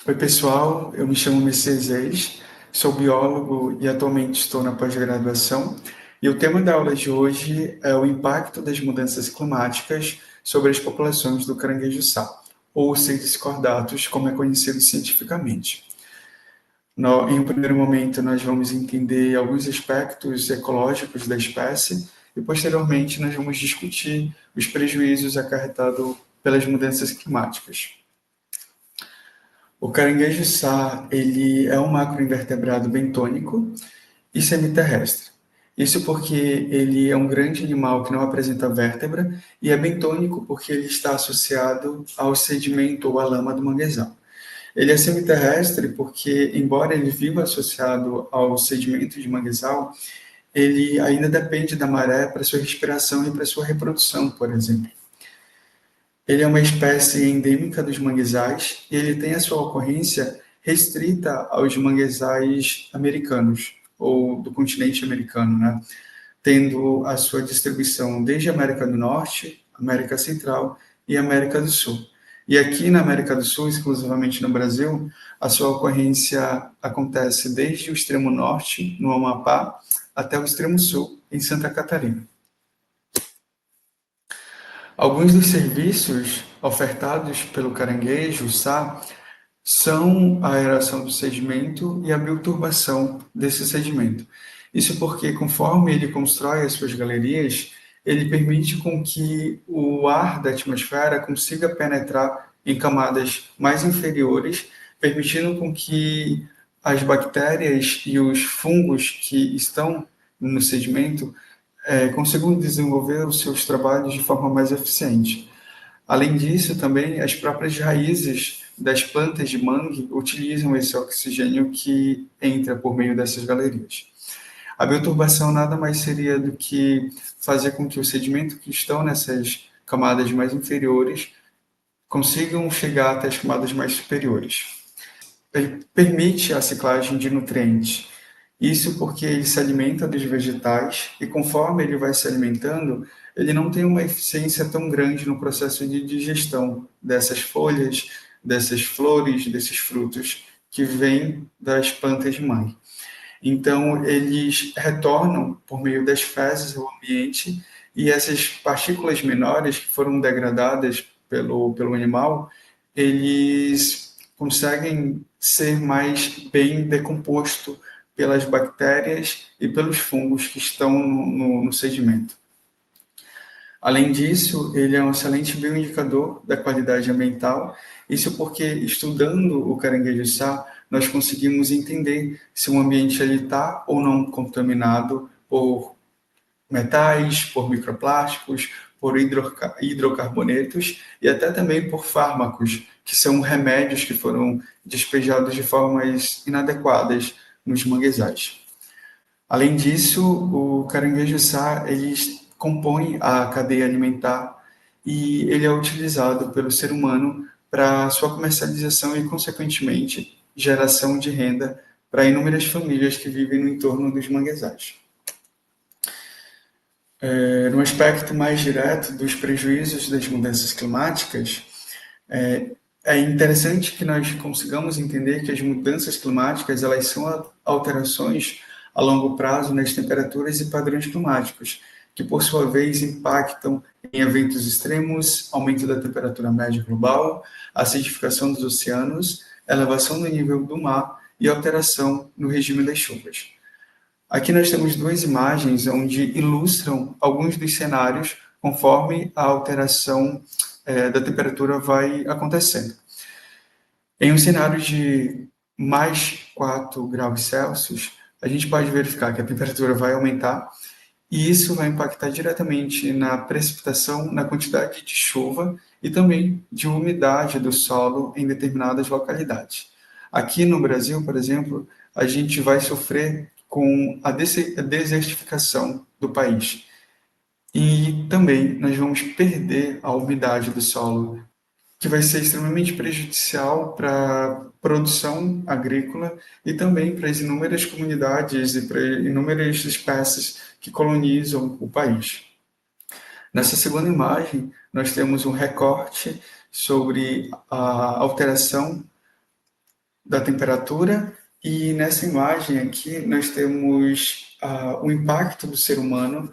Oi, pessoal. Eu me chamo Messias Reis, sou biólogo e atualmente estou na pós-graduação. E o tema da aula de hoje é o impacto das mudanças climáticas sobre as populações do caranguejo-sá, ou Cichlids cordatus, como é conhecido cientificamente. Em um primeiro momento, nós vamos entender alguns aspectos ecológicos da espécie e, posteriormente, nós vamos discutir os prejuízos acarretados pelas mudanças climáticas. O caranguejo-sá, ele é um macroinvertebrado bentônico e semiterrestre. Isso porque ele é um grande animal que não apresenta vértebra e é bentônico porque ele está associado ao sedimento ou à lama do manguezal. Ele é semiterrestre porque, embora ele viva associado ao sedimento de manguezal, ele ainda depende da maré para sua respiração e para sua reprodução, por exemplo. Ele é uma espécie endêmica dos manguezais e ele tem a sua ocorrência restrita aos manguezais americanos, ou do continente americano, né? Tendo a sua distribuição desde a América do Norte, América Central e América do Sul. E aqui na América do Sul, exclusivamente no Brasil, a sua ocorrência acontece desde o extremo norte, no Amapá, até o extremo sul, em Santa Catarina. Alguns dos serviços ofertados pelo caranguejo-sá são a aeração do sedimento e a bioturbação desse sedimento. Isso porque, conforme ele constrói as suas galerias, ele permite com que o ar da atmosfera consiga penetrar em camadas mais inferiores, permitindo com que as bactérias e os fungos que estão no sedimento consigam desenvolver os seus trabalhos de forma mais eficiente. Além disso, também as próprias raízes das plantas de mangue utilizam esse oxigênio que entra por meio dessas galerias. A bioturbação nada mais seria do que fazer com que os sedimentos que estão nessas camadas mais inferiores consigam chegar até as camadas mais superiores. Ele permite a ciclagem de nutrientes. Isso porque ele se alimenta dos vegetais e, conforme ele vai se alimentando, ele não tem uma eficiência tão grande no processo de digestão dessas folhas, dessas flores, desses frutos que vêm das plantas de mangue. Então, eles retornam por meio das fezes ao ambiente e essas partículas menores que foram degradadas pelo animal, eles conseguem ser mais bem decomposto pelas bactérias e pelos fungos que estão no sedimento. Além disso, ele é um excelente bioindicador da qualidade ambiental, isso porque, estudando o caranguejo-sá, nós conseguimos entender se o ambiente está ou não contaminado por metais, por microplásticos, por hidrocarbonetos e até também por fármacos, que são remédios que foram despejados de formas inadequadas nos manguezais. Além disso, o caranguejo-sá ele compõe a cadeia alimentar e ele é utilizado pelo ser humano para sua comercialização e, consequentemente, geração de renda para inúmeras famílias que vivem no entorno dos manguezais. No aspecto mais direto dos prejuízos das mudanças climáticas, é interessante que nós consigamos entender que as mudanças climáticas elas são alterações a longo prazo nas temperaturas e padrões climáticos, que por sua vez impactam em eventos extremos, aumento da temperatura média global, acidificação dos oceanos, elevação do nível do mar e alteração no regime das chuvas. Aqui nós temos duas imagens onde ilustram alguns dos cenários conforme a alteração da temperatura vai acontecendo. Em um cenário de mais 4 graus Celsius, a gente pode verificar que a temperatura vai aumentar e isso vai impactar diretamente na precipitação, na quantidade de chuva e também de umidade do solo em determinadas localidades. Aqui no Brasil, por exemplo, a gente vai sofrer com a desertificação do país. E também nós vamos perder a umidade do solo, que vai ser extremamente prejudicial para a produção agrícola e também para as inúmeras comunidades e para inúmeras espécies que colonizam o país. Nessa segunda imagem, nós temos um recorte sobre a alteração da temperatura, e nessa imagem aqui nós temos o impacto do ser humano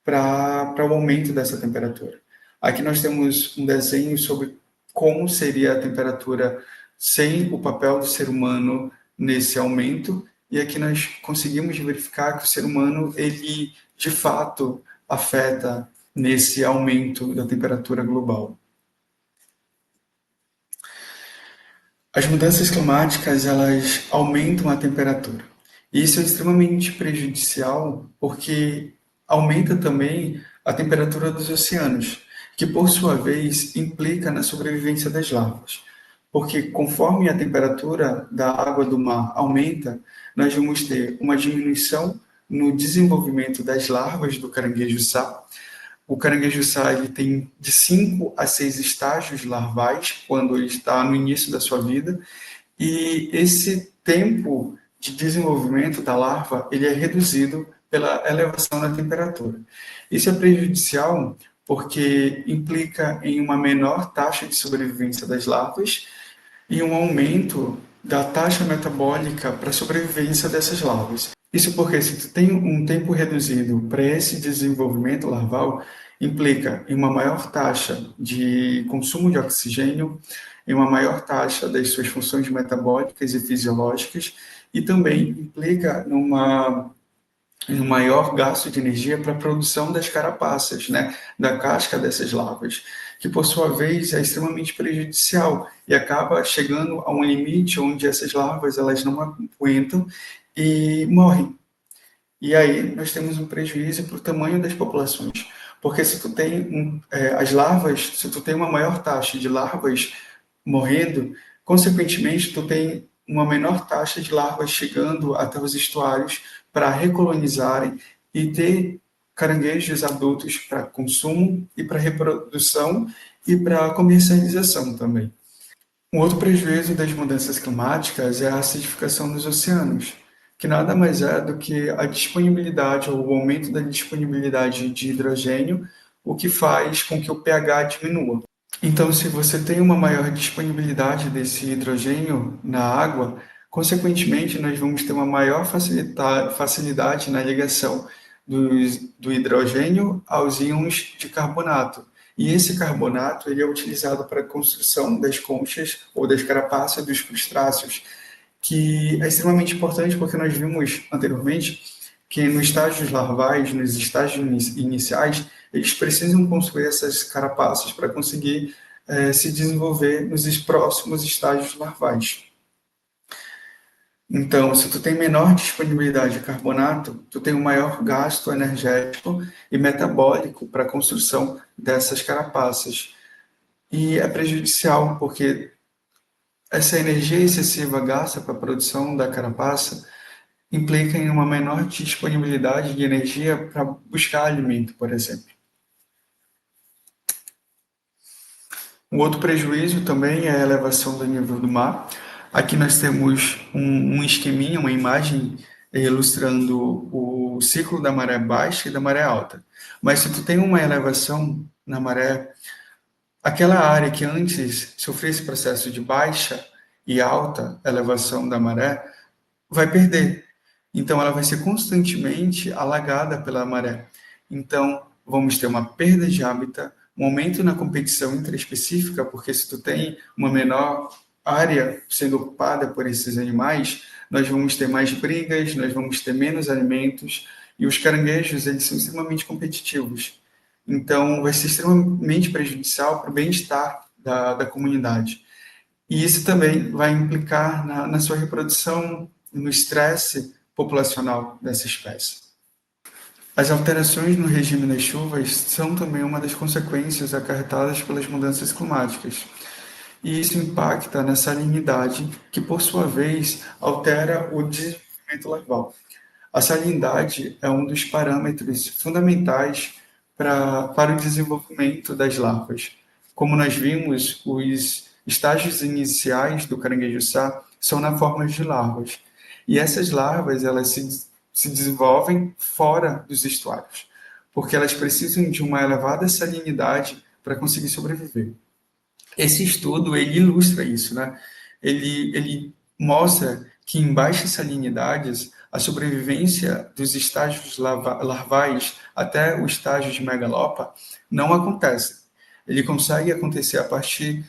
para o aumento dessa temperatura. Aqui nós temos um desenho sobre como seria a temperatura sem o papel do ser humano nesse aumento, e aqui nós conseguimos verificar que o ser humano, ele de fato afeta nesse aumento da temperatura global. As mudanças climáticas, elas aumentam a temperatura. E isso é extremamente prejudicial porque aumenta também a temperatura dos oceanos, que por sua vez implica na sobrevivência das larvas. Porque conforme a temperatura da água do mar aumenta, nós vamos ter uma diminuição no desenvolvimento das larvas do caranguejo-sá. O caranguejo-sá ele tem de 5 a 6 estágios larvais quando ele está no início da sua vida, e esse tempo de desenvolvimento da larva ele é reduzido pela elevação da temperatura. Isso é prejudicial porque implica em uma menor taxa de sobrevivência das larvas e um aumento da taxa metabólica para a sobrevivência dessas larvas. Isso porque se tu tem um tempo reduzido para esse desenvolvimento larval, implica em uma maior taxa de consumo de oxigênio, em uma maior taxa das suas funções metabólicas e fisiológicas, e também implica em um maior gasto de energia para a produção das carapaças, né, da casca dessas larvas, que por sua vez é extremamente prejudicial e acaba chegando a um limite onde essas larvas elas não aguentam e morrem. E aí nós temos um prejuízo para o tamanho das populações, porque se tu tem as larvas, se tu tem uma maior taxa de larvas morrendo, consequentemente tu tem uma menor taxa de larvas chegando até os estuários para recolonizarem e ter caranguejos adultos para consumo e para reprodução e para comercialização também. Um outro prejuízo das mudanças climáticas é a acidificação dos oceanos, que nada mais é do que a disponibilidade ou o aumento da disponibilidade de hidrogênio, o que faz com que o pH diminua. Então, se você tem uma maior disponibilidade desse hidrogênio na água, consequentemente, nós vamos ter uma maior facilidade na ligação do hidrogênio aos íons de carbonato. E esse carbonato ele é utilizado para a construção das conchas ou das carapaças dos crustáceos, que é extremamente importante porque nós vimos anteriormente que nos estágios larvais, nos estágios iniciais, eles precisam construir essas carapaças para conseguir se desenvolver nos próximos estágios larvais. Então, se tu tem menor disponibilidade de carbonato, tu tem um maior gasto energético e metabólico para a construção dessas carapaças. E é prejudicial, porque essa energia excessiva gasta para a produção da carapaça implica em uma menor disponibilidade de energia para buscar alimento, por exemplo. Um outro prejuízo também é a elevação do nível do mar. Aqui nós temos um esqueminha, uma imagem ilustrando o ciclo da maré baixa e da maré alta. Mas se tu tem uma elevação na maré, aquela área que antes sofria esse processo de baixa e alta elevação da maré, vai perder. Então, ela vai ser constantemente alagada pela maré. Então, vamos ter uma perda de hábitat, um aumento na competição intraespecífica, porque se tu tem uma menor área sendo ocupada por esses animais, nós vamos ter mais brigas, nós vamos ter menos alimentos, e os caranguejos, eles são extremamente competitivos. Então, vai ser extremamente prejudicial para o bem-estar da comunidade. E isso também vai implicar na sua reprodução, no estresse populacional dessa espécie. As alterações no regime das chuvas são também uma das consequências acarretadas pelas mudanças climáticas. E isso impacta na salinidade, que por sua vez altera o desenvolvimento larval. A salinidade é um dos parâmetros fundamentais para o desenvolvimento das larvas. Como nós vimos, os estágios iniciais do caranguejo-sá são na forma de larvas. E essas larvas, elas se desenvolvem fora dos estuários, porque elas precisam de uma elevada salinidade para conseguir sobreviver. Esse estudo, ele ilustra isso, né? Ele mostra que em baixas salinidades, a sobrevivência dos estágios larvais até o estágio de megalopa não acontece. Ele consegue acontecer a partir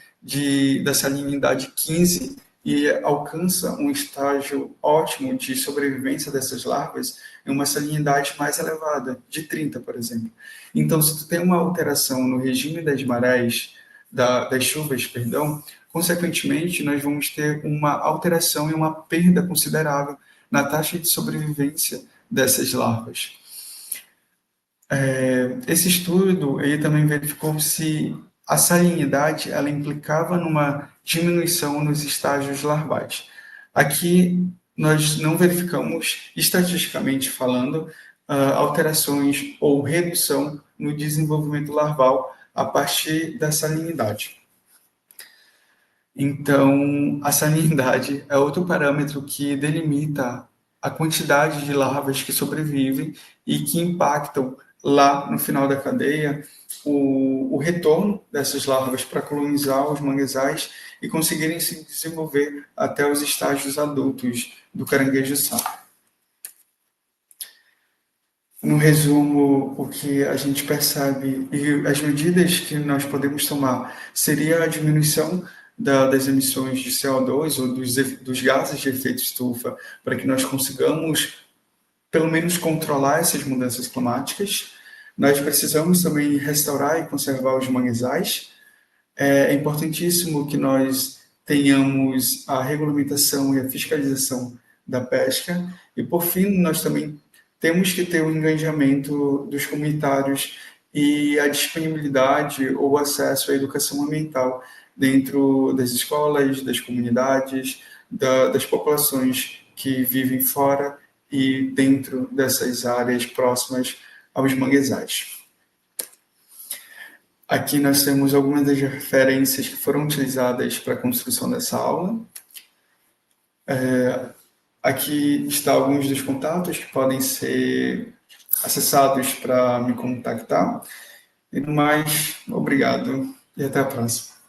da salinidade 15 e alcança um estágio ótimo de sobrevivência dessas larvas em uma salinidade mais elevada, de 30, por exemplo. Então, se tu tem uma alteração no regime das marés, das chuvas, perdão, consequentemente, nós vamos ter uma alteração e uma perda considerável na taxa de sobrevivência dessas larvas. Esse estudo ele também verificou se a salinidade ela implicava numa diminuição nos estágios larvais. Aqui nós não verificamos, estatisticamente falando, alterações ou redução no desenvolvimento larval a partir da salinidade. Então, a salinidade é outro parâmetro que delimita a quantidade de larvas que sobrevivem e que impactam lá no final da cadeia o retorno dessas larvas para colonizar os manguezais e conseguirem se desenvolver até os estágios adultos do caranguejo-sapo. No resumo, o que a gente percebe e as medidas que nós podemos tomar seria a diminuição das emissões de CO2 ou dos gases de efeito estufa, para que nós consigamos, pelo menos, controlar essas mudanças climáticas. Nós precisamos também restaurar e conservar os manguezais. É importantíssimo que nós tenhamos a regulamentação e a fiscalização da pesca. E, por fim, nós também temos que ter o engajamento dos comunitários e a disponibilidade ou acesso à educação ambiental dentro das escolas, das comunidades, das populações que vivem fora e dentro dessas áreas próximas aos manguezais. Aqui nós temos algumas das referências que foram utilizadas para a construção dessa aula. Aqui está alguns dos contatos que podem ser acessados para me contactar. E no mais, obrigado e até a próxima.